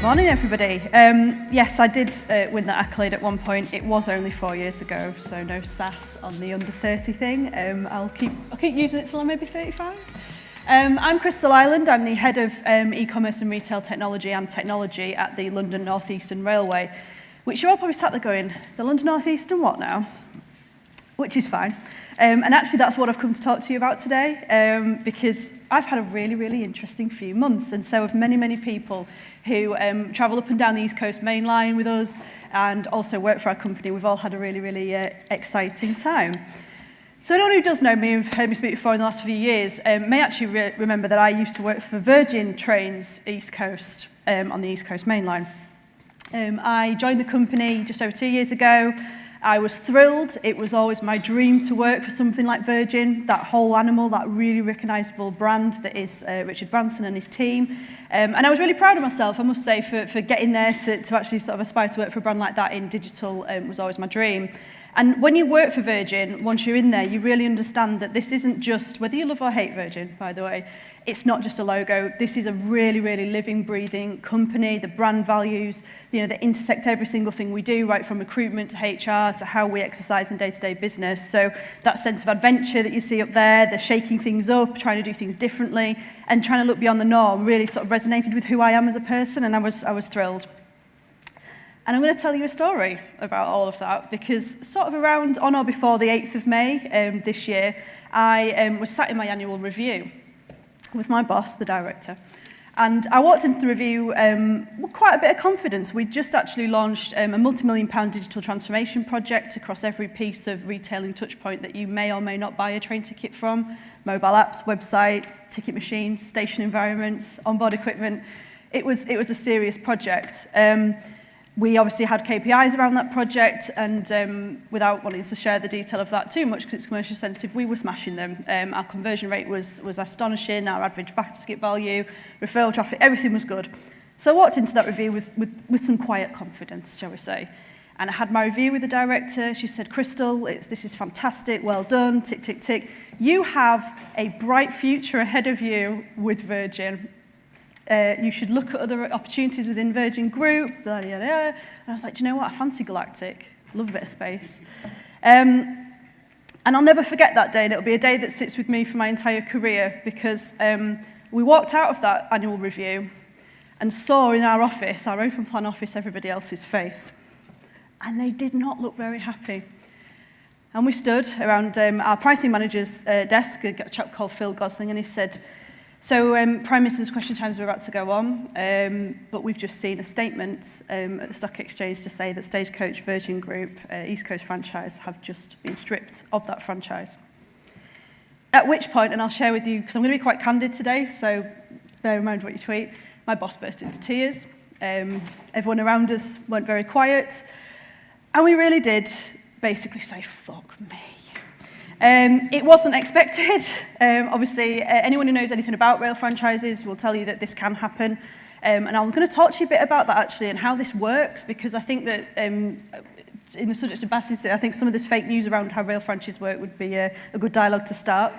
Morning, everybody. Yes, I did win that accolade at one point. It was only 4 years ago, so no sass on the under 30 thing. I'll keep using it till I'm maybe 35. I'm Crystal Ireland. I'm the head of e-commerce and retail technology at the London North Eastern Railway, which you're all probably sat there going, the London North Eastern what now? Which is fine. And actually that's what I've come to talk to you about today, because I've had a really, really interesting few months, and so have many, many people who travel up and down the East Coast Main Line with us and also work for our company. We've all had a really, really exciting time. So anyone who does know me and heard me speak before in the last few years may actually remember that I used to work for Virgin Trains East Coast on the East Coast Main Line. I joined the company just over 2 years ago. I was thrilled. It was always my dream to work for something like Virgin, that whole animal, that really recognisable brand that is Richard Branson and his team. And I was really proud of myself, I must say, for getting there to actually sort of aspire to work for a brand like that in digital was always my dream. And when you work for Virgin, once you're in there, you really understand that this isn't just, whether you love or hate Virgin, by the way, it's not just a logo. This is a really, really living, breathing company. The brand values, they intersect every single thing we do, right from recruitment to HR to how we exercise in day-to-day business. So that sense of adventure that you see up there, the shaking things up, trying to do things differently, and trying to look beyond the norm really sort of resonated with who I am as a person, and I was thrilled. And I'm going to tell you a story about all of that, because sort of around on or before the 8th of May this year, I was sat in my annual review with my boss, the director. And I walked into the review with quite a bit of confidence. We'd just actually launched a multi-million-pound digital transformation project across every piece of retailing touchpoint that you may or may not buy a train ticket from: mobile apps, website, ticket machines, station environments, onboard equipment. It was a serious project. We obviously had KPIs around that project, and without wanting to share the detail of that too much because it's commercially sensitive, we were smashing them. Our conversion rate was astonishing, our average basket value, referral traffic, everything was good. So I walked into that review with some quiet confidence, shall we say. And I had my review with the director. She said, Crystal, this is fantastic, well done, tick, tick, tick. You have a bright future ahead of you with Virgin. You should look at other opportunities within Virgin Group, blah, blah, blah. And I was like, do you know what? I fancy Galactic. Love a bit of space. And I'll never forget that day, and it'll be a day that sits with me for my entire career, because we walked out of that annual review and saw in our office, our open plan office, everybody else's face. And they did not look very happy. And we stood around our pricing manager's desk, a chap called Phil Gosling, and he said, so Prime Minister's question times are about to go on, but we've just seen a statement at the Stock Exchange to say that Stagecoach, Virgin Group, East Coast franchise have just been stripped of that franchise. At which point, and I'll share with you, because I'm going to be quite candid today, so bear in mind what you tweet, my boss burst into tears. Everyone around us weren't very quiet, and we really did basically say, fuck me. It wasn't expected. Obviously, anyone who knows anything about rail franchises will tell you that this can happen. And I'm going to talk to you a bit about that, actually, and how this works, because I think that in the subject of Bass's, I think some of this fake news around how rail franchises work would be a good dialogue to start.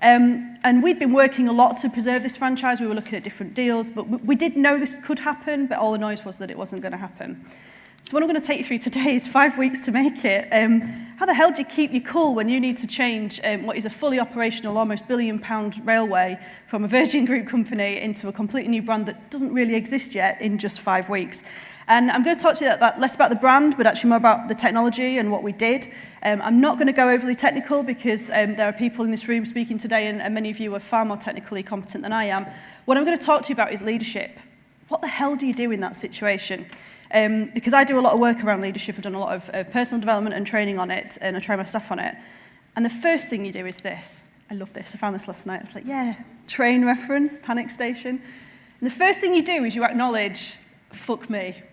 And we'd been working a lot to preserve this franchise. We were looking at different deals, but we did know this could happen, but all the noise was that it wasn't going to happen. So what I'm going to take you through today is 5 weeks to make it. How the hell do you keep your cool when you need to change what is a fully operational, almost £1 billion railway from a Virgin Group company into a completely new brand that doesn't really exist yet in just 5 weeks? And I'm going to talk to you less about the brand, but actually more about the technology and what we did. I'm not going to go overly technical, because there are people in this room speaking today, and many of you are far more technically competent than I am. What I'm going to talk to you about is leadership. What the hell do you do in that situation? Because I do a lot of work around leadership. I've done a lot of personal development and training on it, and I train my staff on it. And the first thing you do is this. I love this. I found this last night. I was like, yeah, train reference, panic station. And the first thing you do is you acknowledge, fuck me.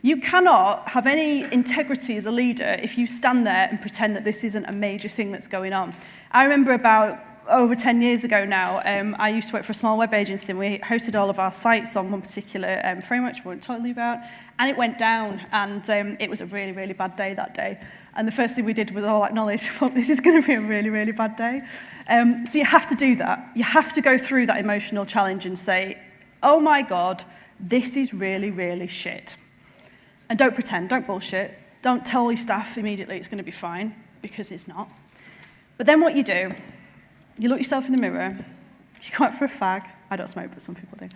You cannot have any integrity as a leader if you stand there and pretend that this isn't a major thing that's going on. I remember about over 10 years ago now, I used to work for a small web agency, and we hosted all of our sites on one particular framework, which we won't tell you about, and it went down, and it was a really, really bad day that day. And the first thing we did was all acknowledge, well, this is going to be a really, really bad day. So you have to do that. You have to go through that emotional challenge and say, oh my God, this is really, really shit. And don't pretend, don't bullshit. Don't tell your staff immediately it's going to be fine, because it's not. But then what you do, you look yourself in the mirror, you go out for a fag. I don't smoke, but some people do.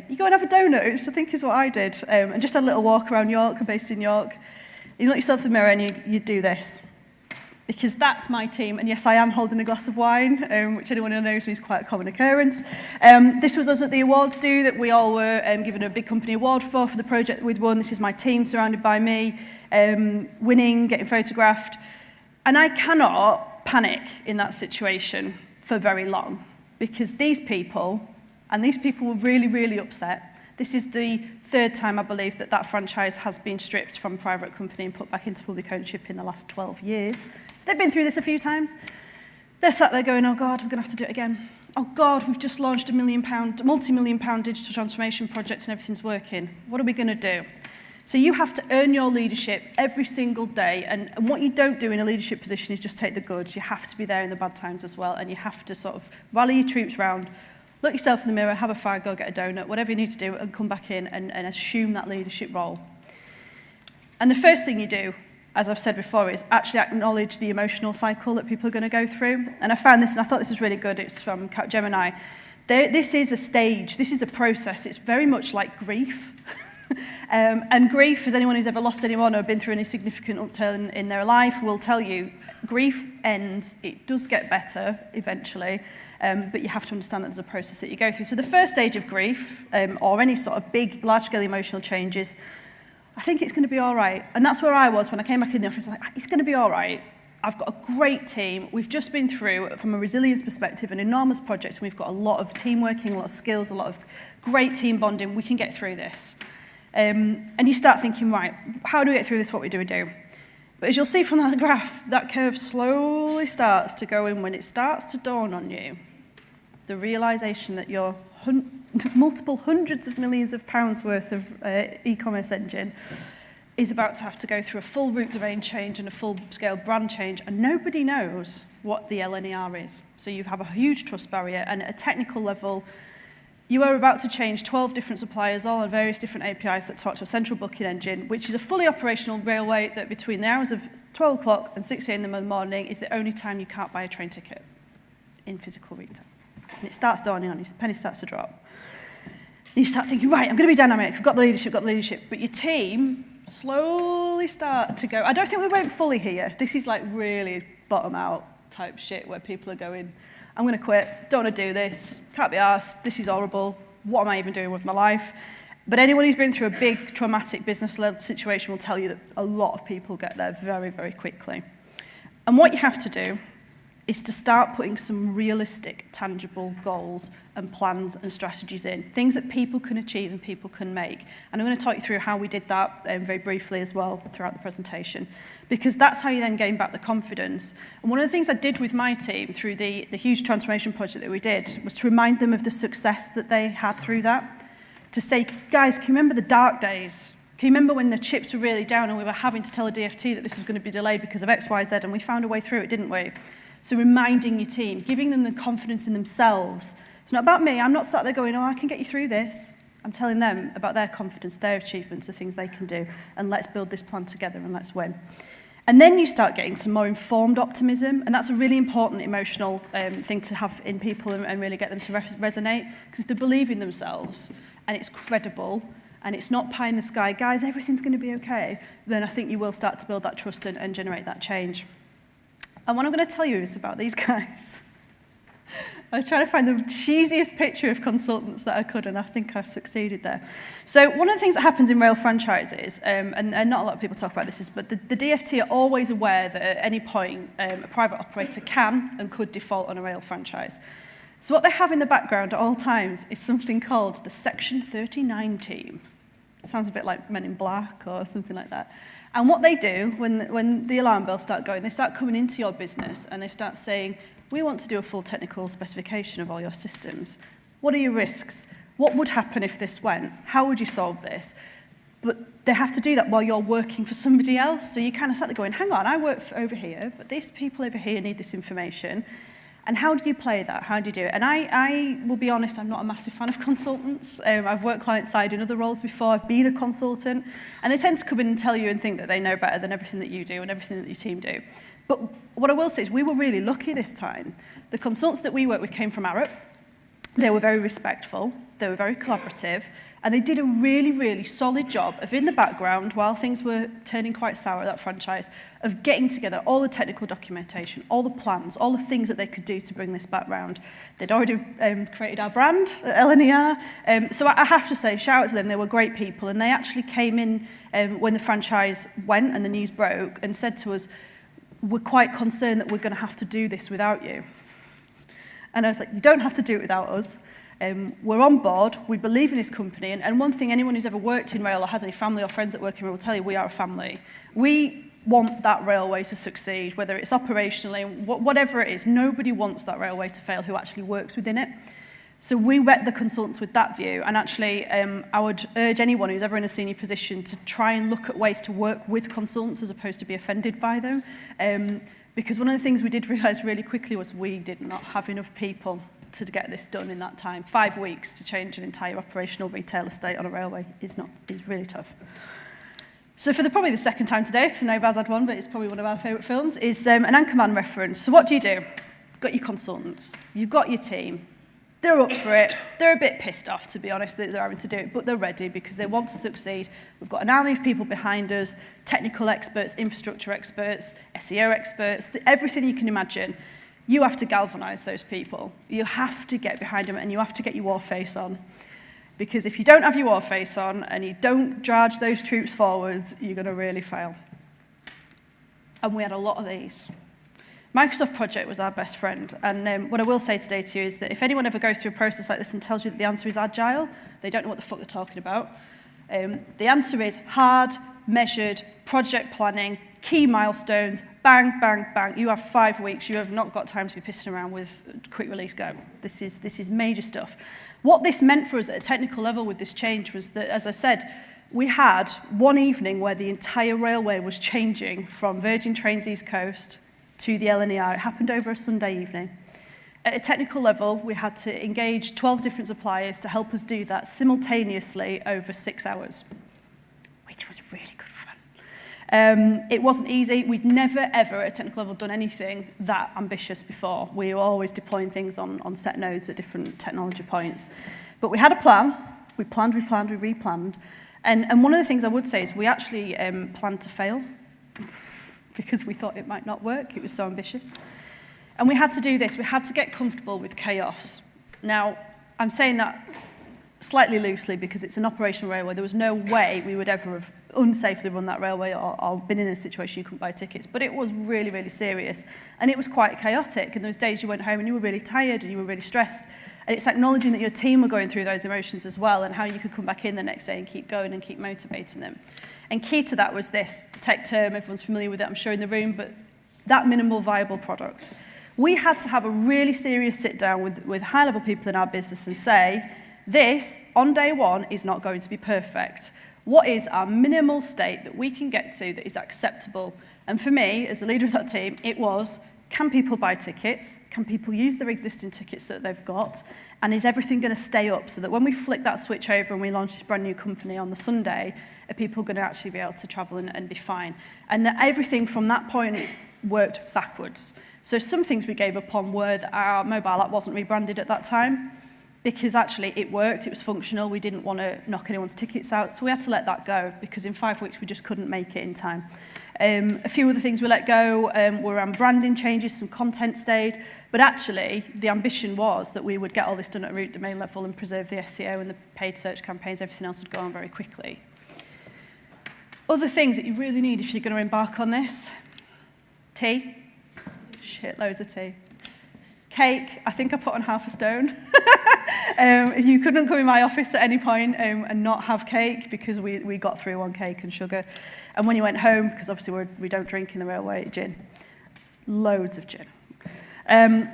You go and have a donut, which I think is what I did, and just had a little walk around York. I'm based in York. You look yourself in the mirror and you do this. Because that's my team, and yes, I am holding a glass of wine, which anyone who knows me is quite a common occurrence. This was us at the awards do that we all were given a big company award for the project that we'd won. This is my team surrounded by me, winning, getting photographed. And I cannot panic in that situation for very long, because these people were really, really upset. This is the third time, I believe, that that franchise has been stripped from a private company and put back into public ownership in the last 12 years. So they've been through this a few times. They're sat there going, oh God, we're going to have to do it again. Oh God, we've just launched a multi-million-pound digital transformation project and everything's working. What are we going to do? So you have to earn your leadership every single day, and what you don't do in a leadership position is just take the goods. You have to be there in the bad times as well, and you have to sort of rally your troops round, look yourself in the mirror, have a fag, go get a donut, whatever you need to do, and come back in and assume that leadership role. And the first thing you do, as I've said before, is actually acknowledge the emotional cycle that people are going to go through. And I found this, and I thought this was really good. It's from Capgemini. This is a stage. This is a process. It's very much like grief. And grief, as anyone who's ever lost anyone or been through any significant upturn in their life will tell you, grief ends. It does get better eventually, but you have to understand that there's a process that you go through. So the first stage of grief, or any sort of big, large-scale emotional changes, I think it's going to be all right. And that's where I was when I came back in the office. I was like, it's going to be all right. I've got a great team. We've just been through, from a resilience perspective, an enormous project, and we've got a lot of team working, a lot of skills, a lot of great team bonding. We can get through this. And you start thinking, right, how do we get through this? What do we do? But as you'll see from that graph, that curve slowly starts to go in. When it starts to dawn on you, the realization that your multiple hundreds of millions of pounds worth of e-commerce engine is about to have to go through a full route domain change and a full-scale brand change, and nobody knows what the LNER is. So you have a huge trust barrier, and at a technical level, you are about to change 12 different suppliers, all on various different APIs that talk to a central booking engine, which is a fully operational railway that between the hours of 12 o'clock and 6 a.m. in the morning is the only time you can't buy a train ticket in physical retail. And it starts dawning on you, the penny starts to drop. And you start thinking, right, I'm going to be dynamic, I've got the leadership, but your team slowly start to go, I don't think we went fully here. This is like really bottom out type shit where people are going, I'm going to quit, don't want to do this, can't be arsed, this is horrible, what am I even doing with my life? But anyone who's been through a big traumatic business-led situation will tell you that a lot of people get there very, very quickly. And what you have to do is to start putting some realistic, tangible goals and plans and strategies in, things that people can achieve and people can make. And I'm going to talk you through how we did that very briefly as well throughout the presentation, because that's how you then gain back the confidence. And one of the things I did with my team through the huge transformation project that we did was to remind them of the success that they had through that, to say, guys, can you remember the dark days? Can you remember when the chips were really down and we were having to tell a DFT that this was going to be delayed because of X, Y, Z, and we found a way through it, didn't we? So reminding your team, giving them the confidence in themselves. It's not about me. I'm not sat there going, oh, I can get you through this. I'm telling them about their confidence, their achievements, the things they can do, and let's build this plan together and let's win. And then you start getting some more informed optimism, and that's a really important emotional thing to have in people and really get them to resonate, because if they believe in themselves and it's credible and it's not pie in the sky, guys, everything's going to be okay, then I think you will start to build that trust and generate that change. And what I'm going to tell you is about these guys. I was trying to find the cheesiest picture of consultants that I could, and I think I succeeded there. So one of the things that happens in rail franchises, and not a lot of people talk about this, is but the DFT are always aware that at any point a private operator can and could default on a rail franchise. So what they have in the background at all times is something called the Section 39 team. It sounds a bit like Men in Black or something like that. And what they do when the alarm bells start going, they start coming into your business and they start saying, we want to do a full technical specification of all your systems. What are your risks? What would happen if this went? How would you solve this? But they have to do that while you're working for somebody else. So you kind of start there going, hang on, I work over here, but these people over here need this information. And how do you play that? How do you do it? And I will be honest, I'm not a massive fan of consultants. I've worked client-side in other roles before. I've been a consultant. And they tend to come in and tell you and think that they know better than everything that you do and everything that your team do. But what I will say is we were really lucky this time. The consultants that we worked with came from Arup. They were very respectful. They were very collaborative. And they did a really, really solid job of, in the background, while things were turning quite sour at that franchise, of getting together all the technical documentation, all the plans, all the things that they could do to bring this back round. They'd already created our brand at LNER. So I have to say, shout out to them. They were great people. And they actually came in when the franchise went and the news broke and said to us, we're quite concerned that we're going to have to do this without you. And I was like, you don't have to do it without us. We're on board, we believe in this company, and one thing anyone who's ever worked in rail or has any family or friends that work in rail will tell you, we are a family. We want that railway to succeed, whether it's operationally, whatever it is. Nobody wants that railway to fail who actually works within it. So we wet the consultants with that view, and actually I would urge anyone who's ever in a senior position to try and look at ways to work with consultants as opposed to be offended by them. Because one of the things we did realise really quickly was we did not have enough people to get this done in that time. 5 weeks to change an entire operational retail estate on a railway is really tough. So for probably the second time today, because I know Baz had one, but it's probably one of our favourite films, is an Anchorman reference. So what do? You've got your consultants, you've got your team, they're up for it, they're a bit pissed off, to be honest, that they're having to do it, but they're ready because they want to succeed. We've got an army of people behind us, technical experts, infrastructure experts, SEO experts, everything you can imagine. You have to galvanise those people. You have to get behind them and you have to get your war face on. Because if you don't have your war face on and you don't charge those troops forwards, you're going to really fail. And we had a lot of these. Microsoft Project was our best friend. And what I will say today to you is that if anyone ever goes through a process like this and tells you that the answer is agile, they don't know what the fuck they're talking about. The answer is hard, measured, project planning, key milestones, bang, bang, bang. You have 5 weeks. You have not got time to be pissing around with quick release, go. This is major stuff. What this meant for us at a technical level with this change was that, as I said, we had one evening where the entire railway was changing from Virgin Trains East Coast to the LNER. It happened over a Sunday evening. At a technical level, we had to engage 12 different suppliers to help us do that simultaneously over 6 hours, which was really good fun. It wasn't easy. We'd never, ever, at a technical level, done anything that ambitious before. We were always deploying things on set nodes at different technology points. But we had a plan. We planned, we replanned. And one of the things I would say is we actually planned to fail because we thought it might not work. It was so ambitious. And we had to do this. We had to get comfortable with chaos. Now, I'm saying that slightly loosely because it's an operational railway. There was no way we would ever have unsafely run that railway or been in a situation you couldn't buy tickets. But it was really, really serious. And it was quite chaotic. And those days you went home and you were really tired and you were really stressed. And it's acknowledging that your team were going through those emotions as well and how you could come back in the next day and keep going and keep motivating them. And key to that was this tech term, everyone's familiar with it, I'm sure, in the room, but that minimal viable product. We had to have a really serious sit down with high-level people in our business and say, this, on day one, is not going to be perfect. What is our minimal state that we can get to that is acceptable? And for me, as the leader of that team, it was, can people buy tickets? Can people use their existing tickets that they've got? And is everything going to stay up so that when we flick that switch over and we launch this brand new company on the Sunday, are people going to actually be able to travel and be fine? And that everything from that point worked backwards. So some things we gave up on were that our mobile app wasn't rebranded at that time because actually it worked, it was functional, we didn't want to knock anyone's tickets out, so we had to let that go because in 5 weeks we just couldn't make it in time. A few other things we let go were around branding changes, some content stayed, but actually the ambition was that we would get all this done at root domain level and preserve the SEO and the paid search campaigns, everything else would go on very quickly. Other things that you really need if you're going to embark on this, tea. Shit, loads of tea. Cake, I think I put on half a stone. If you couldn't come in my office at any point and not have cake, because we got through on cake and sugar. And when you went home, because obviously we don't drink in the railway, gin. Loads of gin. And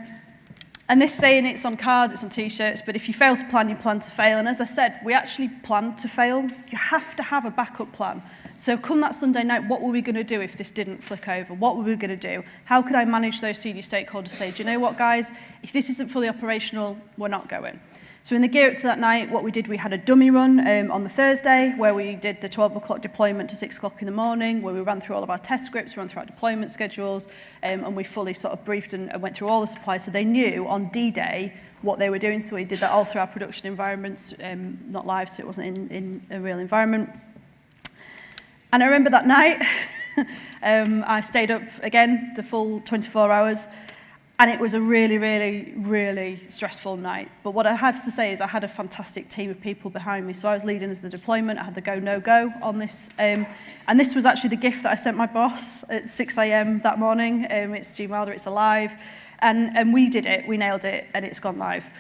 And this saying, it's on cards, it's on t-shirts, but if you fail to plan, you plan to fail. And as I said, we actually planned to fail. You have to have a backup plan. So come that Sunday night, what were we going to do if this didn't flick over? What were we going to do? How could I manage those senior stakeholders to say, do you know what, guys? If this isn't fully operational, we're not going. So in the gear up to that night, what we did, we had a dummy run on the Thursday where we did the 12 o'clock deployment to 6 o'clock in the morning, where we ran through all of our test scripts, ran through our deployment schedules, and we fully sort of briefed and went through all the supplies so they knew on D-Day what they were doing. So we did that all through our production environments, not live, so it wasn't in a real environment. And I remember that night, I stayed up again the full 24 hours. And it was a really, really, really stressful night. But what I have to say is I had a fantastic team of people behind me. So I was leading as the deployment. I had the go, no go on this. And this was actually the gift that I sent my boss at 6 a.m. that morning. It's Gene Wilder, it's alive. And we did it, we nailed it, and it's gone live.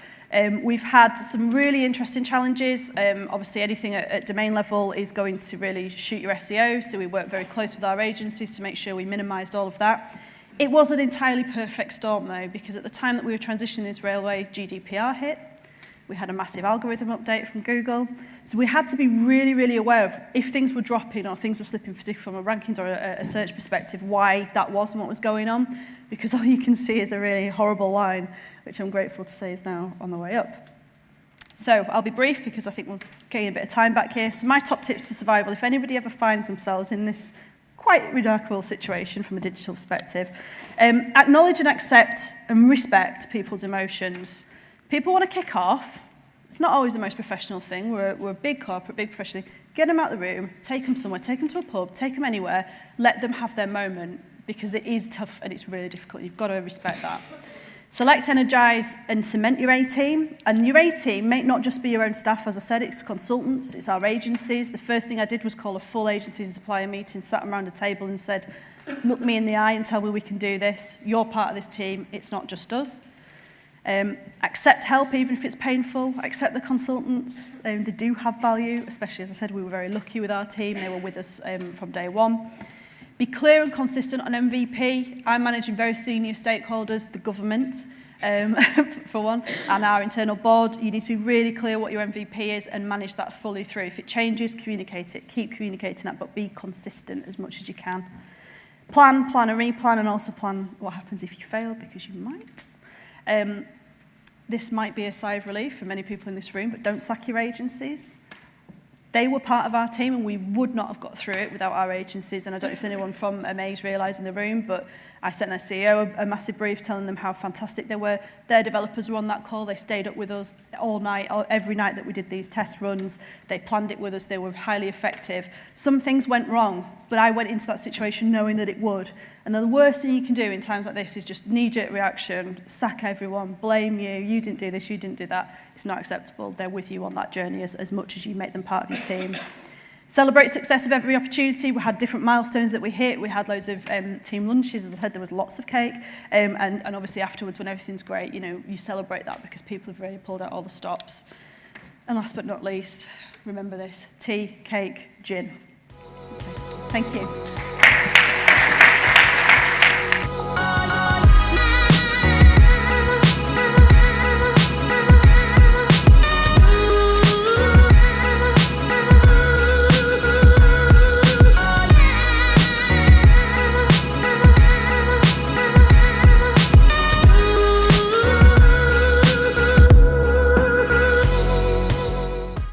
We've had some really interesting challenges. Obviously, anything at domain level is going to really shoot your SEO. So we worked very close with our agencies to make sure we minimized all of that. It was an entirely perfect storm, though, because at the time that we were transitioning this railway, GDPR hit. We had a massive algorithm update from Google. So we had to be really, really aware of if things were dropping or things were slipping, particularly from a rankings or a search perspective, why that was and what was going on, because all you can see is a really horrible line, which I'm grateful to say is now on the way up. So I'll be brief because I think we're getting a bit of time back here. So my top tips for survival, if anybody ever finds themselves in this quite remarkable situation from a digital perspective. Acknowledge and accept and respect people's emotions. People want to kick off. It's not always the most professional thing. We're a big corporate, big professional. Get them out of the room, take them somewhere, take them to a pub, take them anywhere, let them have their moment because it is tough and it's really difficult. You've got to respect that. Select, energize, and cement your A-team. And your A-team may not just be your own staff, as I said, it's consultants, it's our agencies. The first thing I did was call a full agency and supplier meeting, sat around a table and said, look me in the eye and tell me we can do this. You're part of this team, it's not just us. Accept help, even if it's painful. Accept the consultants, they do have value, especially, as I said, we were very lucky with our team. They were with us from day one. Be clear and consistent on MVP. I'm managing very senior stakeholders, the government, for one, and our internal board. You need to be really clear what your MVP is and manage that fully through. If it changes, communicate it. Keep communicating that, but be consistent as much as you can. Plan and replan, and also plan what happens if you fail, because you might. This might be a sigh of relief for many people in this room, but don't sack your agencies. They were part of our team, and we would not have got through it without our agencies. And I don't know if anyone from Amaze realised in the room, but I sent their CEO a massive brief telling them how fantastic they were. Their developers were on that call. They stayed up with us all night, every night that we did these test runs. They planned it with us. They were highly effective. Some things went wrong, but I went into that situation knowing that it would. And the worst thing you can do in times like this is just knee-jerk reaction, sack everyone, blame you, you didn't do this, you didn't do that. It's not acceptable. They're with you on that journey as much as you make them part of your team. Celebrate success of every opportunity. We had different milestones that we hit. We had loads of team lunches. As I said, there was lots of cake. And obviously afterwards, when everything's great, you know, you celebrate that because people have really pulled out all the stops. And last but not least, remember this: tea, cake, gin. Okay. Thank you.